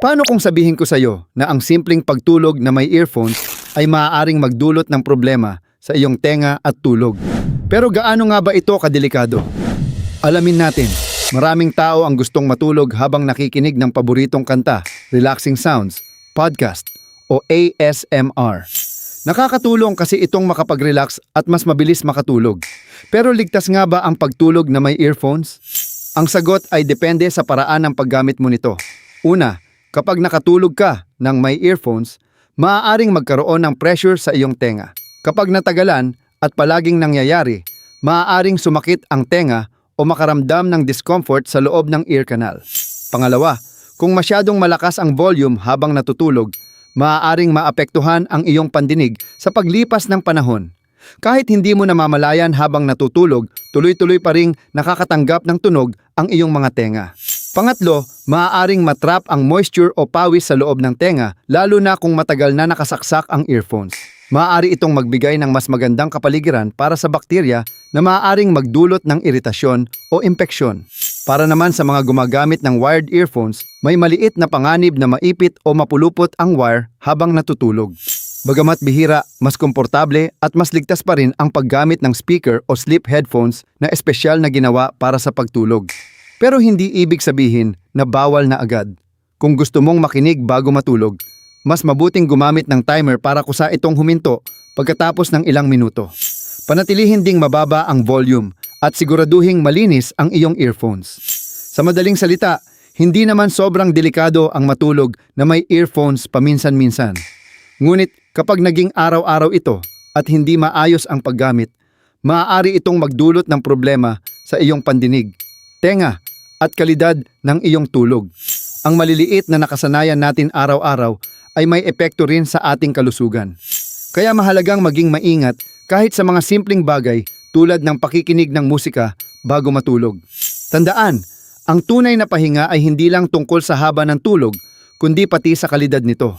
Paano kung sabihin ko sa iyo na ang simpleng pagtulog na may earphones ay maaaring magdulot ng problema sa iyong tenga at tulog? Pero gaano nga ba ito kadelikado? Alamin natin, maraming tao ang gustong matulog habang nakikinig ng paboritong kanta, relaxing sounds, podcast o ASMR. Nakakatulong kasi itong makapag-relax at mas mabilis makatulog. Pero ligtas nga ba ang pagtulog na may earphones? Ang sagot ay depende sa paraan ng paggamit mo nito. Una, kapag nakatulog ka ng may earphones, maaaring magkaroon ng pressure sa iyong tenga. Kapag natagalan at palaging nangyayari, maaaring sumakit ang tenga o makaramdam ng discomfort sa loob ng ear canal. Pangalawa, kung masyadong malakas ang volume habang natutulog, maaaring maapektuhan ang iyong pandinig sa paglipas ng panahon. Kahit hindi mo namamalayan habang natutulog, tuloy-tuloy pa ring nakakatanggap ng tunog ang iyong mga tenga. Pangatlo, maaaring matrap ang moisture o pawis sa loob ng tenga, lalo na kung matagal na nakasaksak ang earphones. Maaari itong magbigay ng mas magandang kapaligiran para sa bakterya na maaaring magdulot ng iritasyon o impeksyon. Para naman sa mga gumagamit ng wired earphones, may maliit na panganib na maipit o mapulupot ang wire habang natutulog. Bagamat bihira, mas komportable at mas ligtas pa rin ang paggamit ng speaker o sleep headphones na espesyal na ginawa para sa pagtulog. Pero hindi ibig sabihin na bawal na agad. Kung gusto mong makinig bago matulog, mas mabuting gumamit ng timer para kusa itong huminto pagkatapos ng ilang minuto. Panatilihin ding mababa ang volume at siguraduhing malinis ang iyong earphones. Sa madaling salita, hindi naman sobrang delikado ang matulog na may earphones paminsan-minsan. Ngunit kapag naging araw-araw ito at hindi maayos ang paggamit, maaari itong magdulot ng problema sa iyong pandinig, tenga at kalidad ng iyong tulog. Ang maliliit na nakasanayan natin araw-araw ay may epekto rin sa ating kalusugan. Kaya mahalagang maging maingat kahit sa mga simpleng bagay tulad ng pakikinig ng musika bago matulog. Tandaan, ang tunay na pahinga ay hindi lang tungkol sa haba ng tulog, kundi pati sa kalidad nito.